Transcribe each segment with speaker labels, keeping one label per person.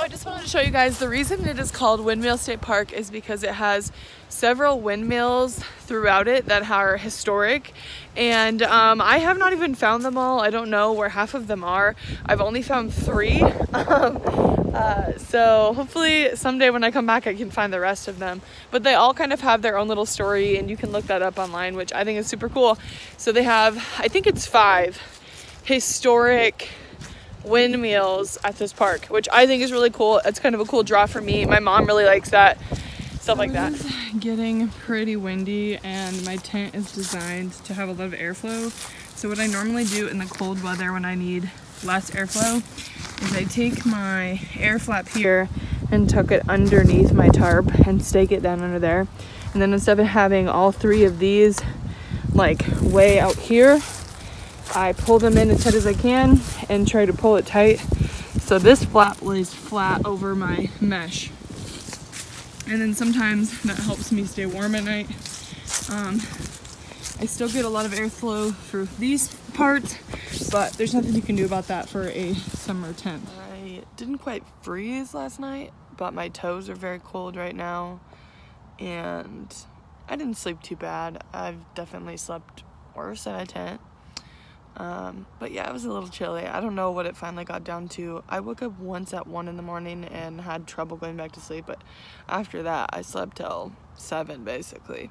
Speaker 1: I just wanted to show you guys the reason it is called Windmill State Park is because it has several windmills throughout it that are historic, and I have not even found them all. I don't know where half of them are. I've only found 3. So hopefully someday when I come back I can find the rest of them, but they all kind of have their own little story, and you can look that up online, which I think is super cool. So they have, I think it's 5 historic windmills at this park, which I think is really cool. It's kind of a cool draw for me. My mom really likes that, stuff like that. It's getting pretty windy, and my tent is designed to have a lot of airflow. So what I normally do in the cold weather when I need less airflow is I take my air flap here and tuck it underneath my tarp and stake it down under there. And then instead of having all 3 of these like way out here, I pull them in as tight as I can and try to pull it tight so this flap lays flat over my mesh. And then sometimes that helps me stay warm at night. I still get a lot of airflow through these parts, but there's nothing you can do about that for a summer tent. I didn't quite freeze last night, but my toes are very cold right now, and I didn't sleep too bad. I've definitely slept worse in a tent. But yeah, it was a little chilly. I don't know what it finally got down to. I woke up once at 1 in the morning and had trouble going back to sleep, but after that I slept till 7 basically.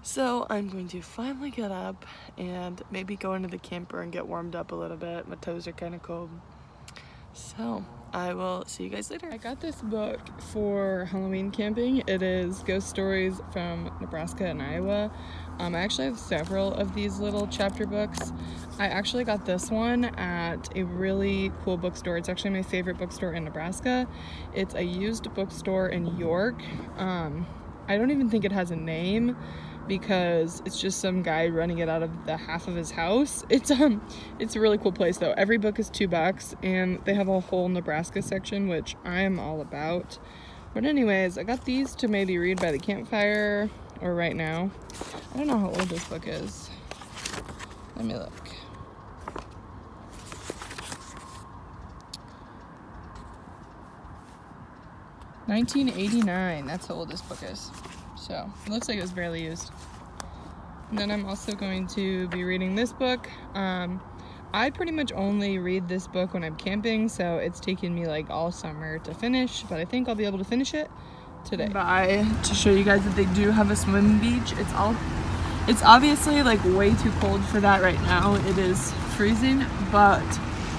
Speaker 1: So I'm going to finally get up and maybe go into the camper and get warmed up a little bit. My toes are kind of cold. So I will see you guys later. I got this book for Halloween camping. It is Ghost Stories from Nebraska and Iowa. I actually have several of these little chapter books. I actually got this one at a really cool bookstore. It's actually my favorite bookstore in Nebraska. It's a used bookstore in York. I don't even think it has a name, because it's just some guy running it out of the half of his house. It's a really cool place though. Every book is $2, and they have a whole Nebraska section, which I am all about. But anyways, I got these to maybe read by the campfire or right now. I don't know how old this book is. Let me look. $1989, that's how old this book is. So it looks like it was barely used. And then I'm also going to be reading this book. I pretty much only read this book when I'm camping, so it's taken me like all summer to finish, but I think I'll be able to finish it today. Bye, to show you guys that they do have a swim beach. It's obviously like way too cold for that right now. It is freezing, but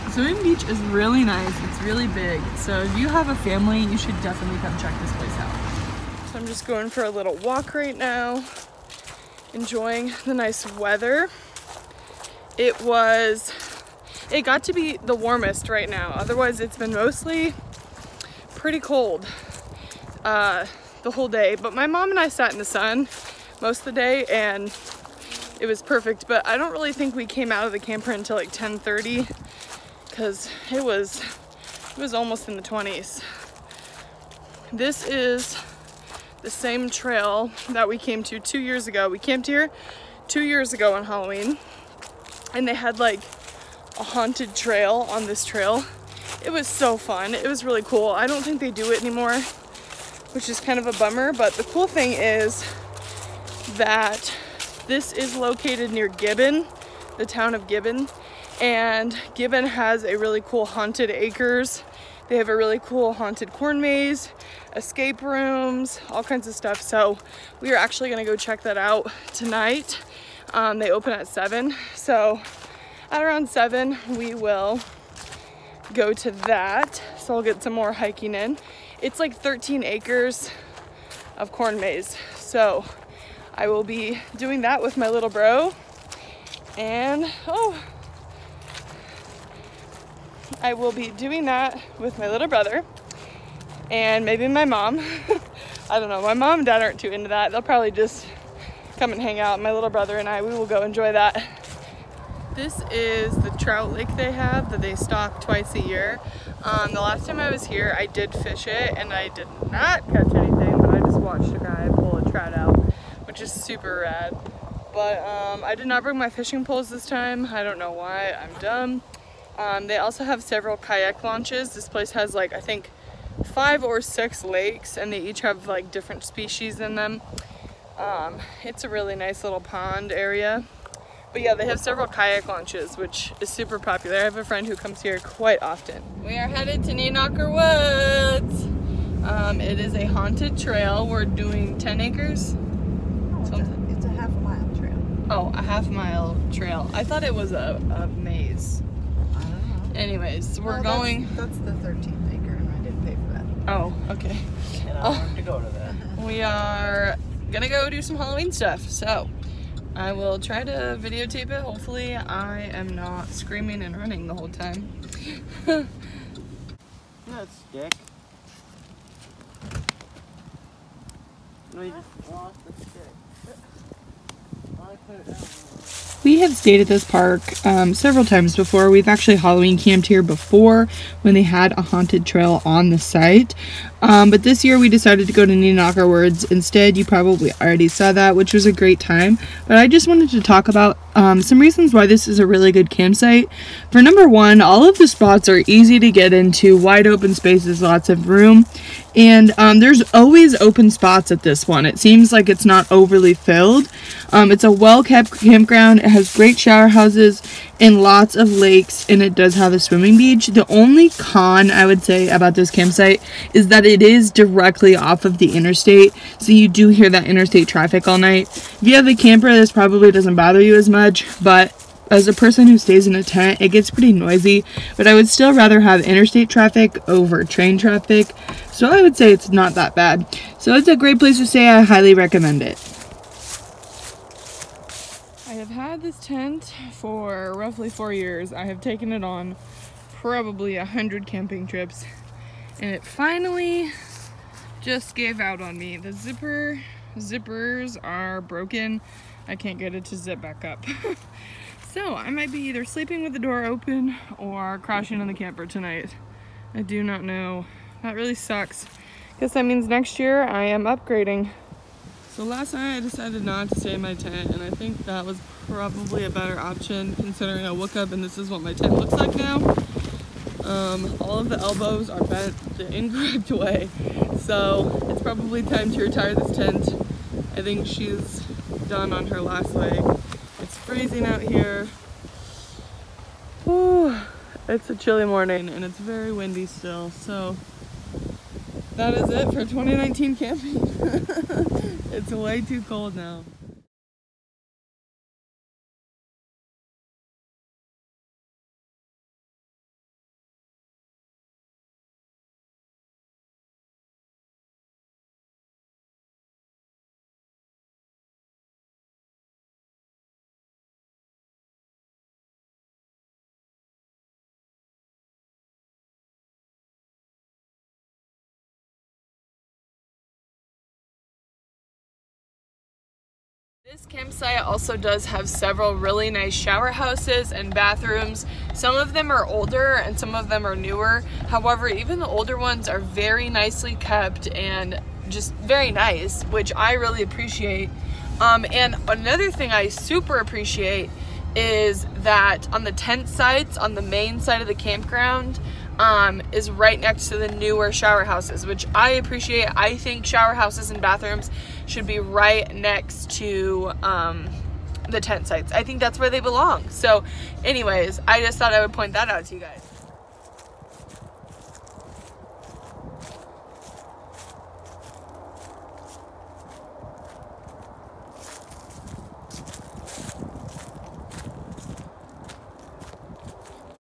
Speaker 1: the swimming beach is really nice. It's really big. So if you have a family, you should definitely come check this place out. So I'm just going for a little walk right now, enjoying the nice weather. It got to be the warmest right now. Otherwise it's been mostly pretty cold the whole day. But my mom and I sat in the sun most of the day and it was perfect. But I don't really think we came out of the camper until like 10:30 because it was almost in the 20s. This is the same trail that we came to 2 years ago. We camped here 2 years ago on Halloween, and they had like a haunted trail on this trail. It was so fun. It was really cool. I don't think they do it anymore, which is kind of a bummer, but the cool thing is that this is located near Gibbon, the town of Gibbon, and Gibbon has a really cool haunted acres. They have a really cool haunted corn maze, escape rooms, all kinds of stuff. So we are actually gonna go check that out tonight. They open at 7. So at around 7, we will go to that. So I'll get some more hiking in. It's like 13 acres of corn maze. So I will be doing that with my little bro. And, I will be doing that with my little brother and maybe my mom. I don't know, my mom and dad aren't too into that. They'll probably just come and hang out. My little brother and I, we will go enjoy that. This is the Trout Lake they have that they stock twice a year. The last time I was here, I did fish it and I did not catch anything, but I just watched a guy pull a trout out, which is super rad. But I did not bring my fishing poles this time. I don't know why, I'm dumb. They also have several kayak launches. This place has like, I think 5 or 6 lakes, and they each have like different species in them. It's a really nice little pond area. But yeah, they have several kayak launches, which is super popular. I have a friend who comes here quite often. We are headed to Kneenocker Woods. It is a haunted trail. We're doing 10 acres.
Speaker 2: It's a half-mile trail.
Speaker 1: Oh, a half-mile trail. I thought it was a maze.
Speaker 2: I don't know.
Speaker 1: Anyways, we're
Speaker 2: Well,
Speaker 1: going.
Speaker 2: That's the 13th acre, and I didn't pay for that.
Speaker 1: Oh, okay.
Speaker 3: And I wanted to go to that.
Speaker 1: We are gonna go do some Halloween stuff, so I will try to videotape it. Hopefully I am not screaming and running the whole time.
Speaker 3: That stick. No, you just lost the stick. I put it down.
Speaker 1: We have stayed at this park several times before. We've actually Halloween camped here before when they had a haunted trail on the site. But this year we decided to go to Kneenocker Woods instead. You probably already saw that, which was a great time. But I just wanted to talk about some reasons why this is a really good campsite. For number one, all of the spots are easy to get into, wide open spaces, lots of room. And there's always open spots at this one. It seems like it's not overly filled. It's a well-kept campground. It has great shower houses and lots of lakes, and it does have a swimming beach. The only con I would say about this campsite is that it is directly off of the interstate, so you do hear that interstate traffic all night. If you have a camper, this probably doesn't bother you as much, but as a person who stays in a tent, it gets pretty noisy. But I would still rather have interstate traffic over train traffic, so I would say it's not that bad. So it's a great place to stay. I highly recommend it. I have had this tent for roughly 4 years. I have taken it on probably 100 camping trips, and it finally just gave out on me. The zippers are broken. I can't get it to zip back up. So I might be either sleeping with the door open or crashing in the camper tonight. I do not know. That really sucks. Guess that means next year I am upgrading. So last night I decided not to stay in my tent, and I think that was probably a better option considering I woke up and this is what my tent looks like now. All of the elbows are bent the incorrect way, so it's probably time to retire this tent. I think she's done on her last leg. It's freezing out here. Whew. It's a chilly morning and it's very windy still, so that is it for 2019 camping. It's way too cold now. This campsite also does have several really nice shower houses and bathrooms. Some of them are older and some of them are newer. However, even the older ones are very nicely kept and just very nice, which I really appreciate. And another thing I super appreciate is that on the tent sites, on the main side of the campground, is right next to the newer shower houses, which I appreciate. I think shower houses and bathrooms should be right next to the tent sites. I think that's where they belong. So anyways, I just thought I would point that out to you guys.